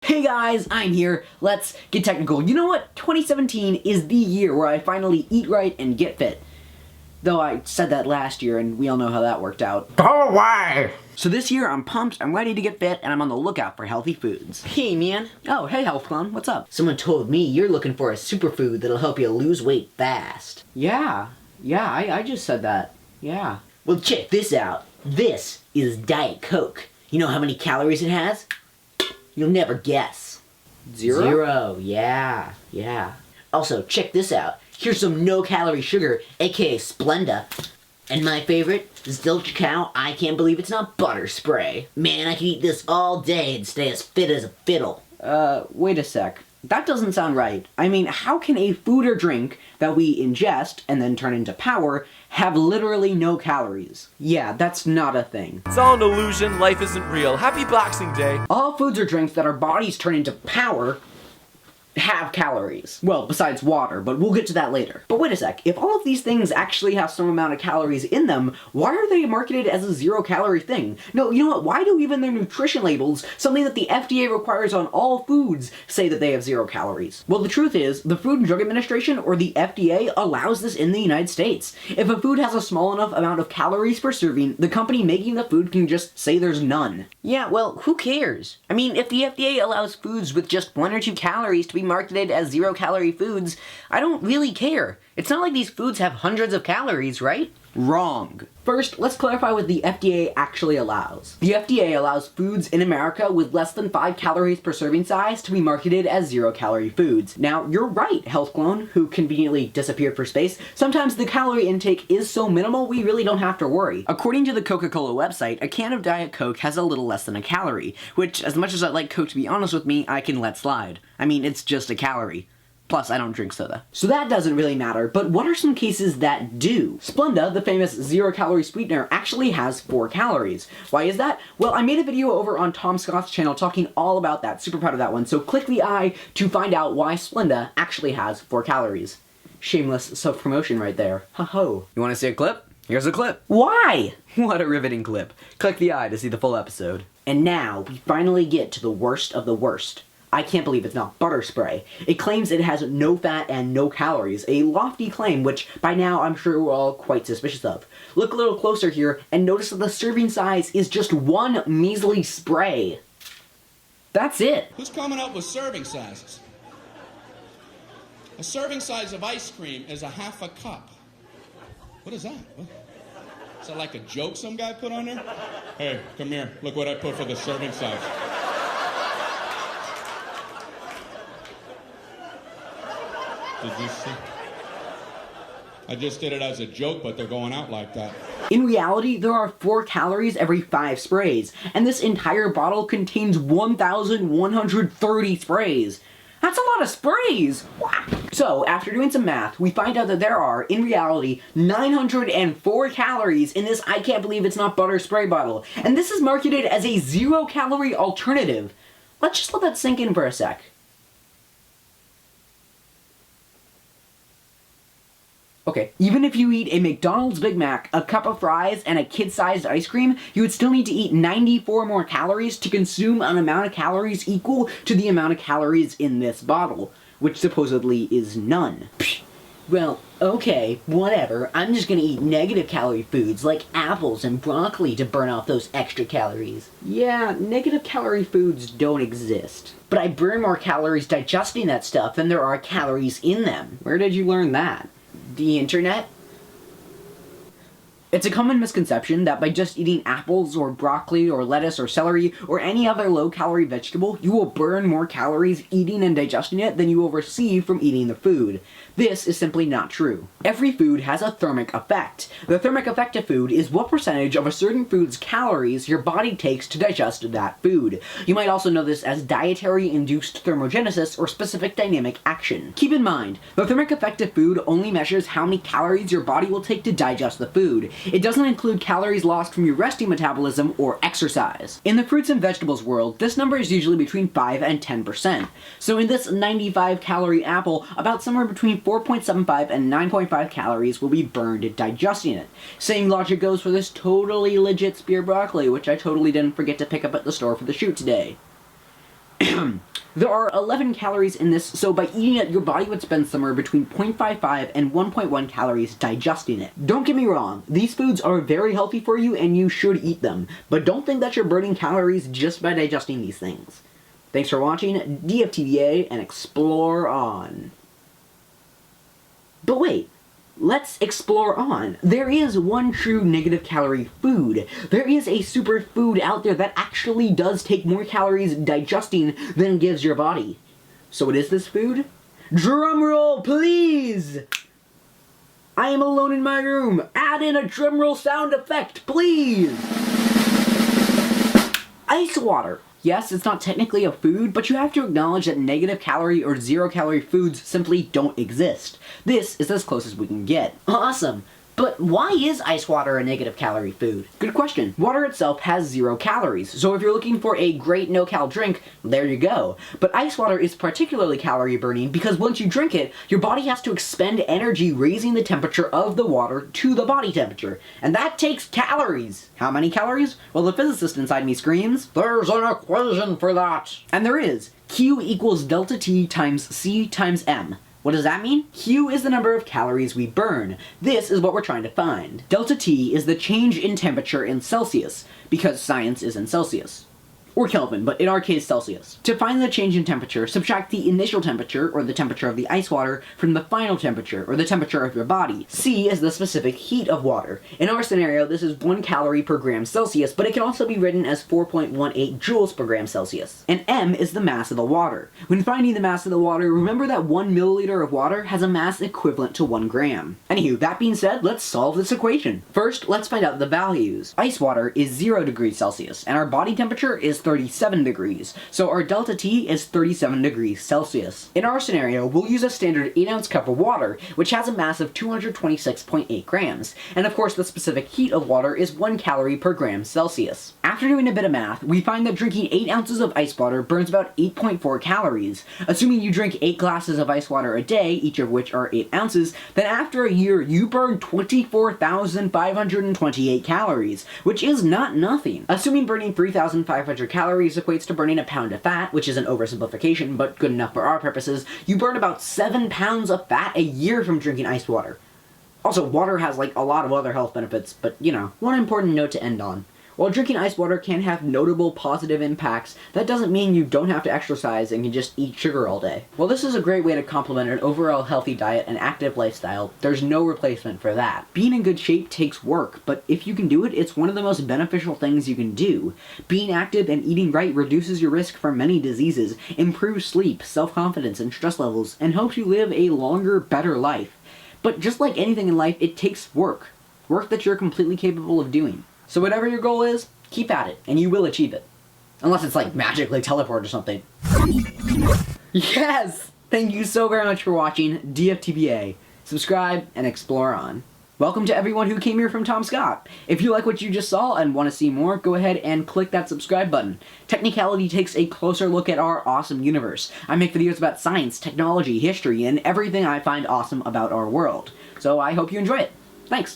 Hey guys, I'm here. Let's get technical. You know what? 2017 is the year where I finally eat right and get fit. Though I said that last year and we all know how that worked out. Go away! So this year I'm pumped, I'm ready to get fit, and I'm on the lookout for healthy foods. Hey man. Oh, hey Health Clone, what's up? Someone told me you're looking for a superfood that'll help you lose weight fast. Yeah, I just said that. Yeah. Well, check this out. This is Diet Coke. You know how many calories it has? You'll never guess. Zero? Yeah. Also, check this out. Here's some no-calorie sugar, aka Splenda. And my favorite, Zilch Cow, I can't believe it's not butter spray. Man, I could eat this all day and stay as fit as a fiddle. Wait a sec. That doesn't sound right. I mean, how can a food or drink that we ingest and then turn into power have literally no calories? Yeah, that's not a thing. It's all an illusion, life isn't real. Happy Boxing Day. All foods or drinks that our bodies turn into power have calories. Well, besides water, but we'll get to that later. But wait a sec, if all of these things actually have some amount of calories in them, why are they marketed as a zero-calorie thing? No, you know what, why do even their nutrition labels, something that the FDA requires on all foods, say that they have 0 calories? Well, the truth is, the Food and Drug Administration, or the FDA, allows this in the United States. If a food has a small enough amount of calories per serving, the company making the food can just say there's none. Yeah, well, who cares? I mean, if the FDA allows foods with just 1 or 2 calories to be marketed as 0-calorie foods, I don't really care. It's not like these foods have hundreds of calories, right? Wrong. First, let's clarify what the FDA actually allows. The FDA allows foods in America with less than 5 calories per serving size to be marketed as 0-calorie foods. Now, you're right, Health Clone, who conveniently disappeared for space. Sometimes the calorie intake is so minimal we really don't have to worry. According to the Coca-Cola website, a can of Diet Coke has a little less than a calorie, which, as much as I'd like Coke to be honest with me, I can let slide. I mean, it's just a calorie. Plus, I don't drink soda. So that doesn't really matter, but what are some cases that do? Splenda, the famous 0-calorie sweetener, actually has 4 calories. Why is that? Well, I made a video over on Tom Scott's channel talking all about that, super proud of that one, so click the I to find out why Splenda actually has 4 calories. Shameless self-promotion right there. Ho-ho. You wanna see a clip? Here's a clip. Why? What a riveting clip. Click the I to see the full episode. And now, we finally get to the worst of the worst. I can't believe it's not butter spray. It claims it has no fat and no calories, a lofty claim which by now I'm sure we're all quite suspicious of. Look a little closer here and notice that the serving size is just 1 measly spray. That's it. Who's coming up with serving sizes? A serving size of ice cream is a half a cup. What is that? Is that like a joke some guy put on there? Hey, come here. Look what I put for the serving size. Did you see? I just did it as a joke, but they're going out like that. In reality, there are 4 calories every 5 sprays, and this entire bottle contains 1,130 sprays. That's a lot of sprays! Wow. So, after doing some math, we find out that there are, in reality, 904 calories in this I can't believe it's not butter spray bottle, and this is marketed as a 0-calorie alternative. Let's just let that sink in for a sec. Okay, even if you eat a McDonald's Big Mac, a cup of fries, and a kid-sized ice cream, you would still need to eat 94 more calories to consume an amount of calories equal to the amount of calories in this bottle, which supposedly is none. Psh. Well, okay, whatever. I'm just gonna eat negative calorie foods like apples and broccoli to burn off those extra calories. Yeah, negative calorie foods don't exist. But I burn more calories digesting that stuff than there are calories in them. Where did you learn that? The internet? It's a common misconception that by just eating apples or broccoli or lettuce or celery or any other low-calorie vegetable, you will burn more calories eating and digesting it than you will receive from eating the food. This is simply not true. Every food has a thermic effect. The thermic effect of food is what percentage of a certain food's calories your body takes to digest that food. You might also know this as dietary-induced thermogenesis or specific dynamic action. Keep in mind, the thermic effect of food only measures how many calories your body will take to digest the food. It doesn't include calories lost from your resting metabolism or exercise. In the fruits and vegetables world, this number is usually between 5 and 10%. So in this 95-calorie apple, about somewhere between 4.75 and 9.5 calories will be burned in digesting it. Same logic goes for this totally legit spear broccoli, which I totally didn't forget to pick up at the store for the shoot today. There are 11 calories in this, so by eating it, your body would spend somewhere between 0.55 and 1.1 calories digesting it. Don't get me wrong, these foods are very healthy for you and you should eat them, but don't think that you're burning calories just by digesting these things. Thanks for watching DFTBA and explore on. But wait, let's explore on. There is one true negative calorie food. There is a superfood out there that actually does take more calories digesting than gives your body. So what is this food? Drumroll, please! I am alone in my room. Add in a drumroll sound effect, please! Ice water. Yes, it's not technically a food, but you have to acknowledge that negative calorie or zero calorie foods simply don't exist. This is as close as we can get. Awesome. But why is ice water a negative calorie food? Good question. Water itself has 0 calories, so if you're looking for a great no-cal drink, there you go. But ice water is particularly calorie burning because once you drink it, your body has to expend energy raising the temperature of the water to the body temperature. And that takes calories. How many calories? Well, the physicist inside me screams, "There's an equation for that!" And there is. Q equals delta T times C times M. What does that mean? Q is the number of calories we burn. This is what we're trying to find. Delta T is the change in temperature in Celsius, because science is in Celsius. Or Kelvin, but in our case Celsius. To find the change in temperature, subtract the initial temperature, or the temperature of the ice water, from the final temperature, or the temperature of your body. C is the specific heat of water. In our scenario, this is 1 calorie per gram Celsius, but it can also be written as 4.18 joules per gram Celsius. And M is the mass of the water. When finding the mass of the water, remember that 1 milliliter of water has a mass equivalent to 1 gram. Anywho, that being said, let's solve this equation. First, let's find out the values. Ice water is 0 degrees Celsius, and our body temperature is 37 degrees, so our delta T is 37 degrees Celsius. In our scenario, we'll use a standard 8-ounce cup of water, which has a mass of 226.8 grams, and of course the specific heat of water is 1 calorie per gram Celsius. After doing a bit of math, we find that drinking 8 ounces of ice water burns about 8.4 calories. Assuming you drink 8 glasses of ice water a day, each of which are 8 ounces, then after a year you burn 24,528 calories, which is not nothing. Assuming burning 3,500 calories equates to burning a pound of fat, which is an oversimplification, but good enough for our purposes, you burn about 7 pounds of fat a year from drinking ice water. Also, water has like a lot of other health benefits, but you know, one important note to end on. While drinking ice water can have notable positive impacts, that doesn't mean you don't have to exercise and can just eat sugar all day. While this is a great way to complement an overall healthy diet and active lifestyle, there's no replacement for that. Being in good shape takes work, but if you can do it, it's one of the most beneficial things you can do. Being active and eating right reduces your risk for many diseases, improves sleep, self-confidence, and stress levels, and helps you live a longer, better life. But just like anything in life, it takes work. Work that you're completely capable of doing. So whatever your goal is, keep at it, and you will achieve it. Unless it's like magically teleport or something. Yes! Thank you so very much for watching DFTBA. Subscribe and explore on. Welcome to everyone who came here from Tom Scott. If you like what you just saw and want to see more, go ahead and click that subscribe button. Technicality takes a closer look at our awesome universe. I make videos about science, technology, history, and everything I find awesome about our world. So I hope you enjoy it. Thanks!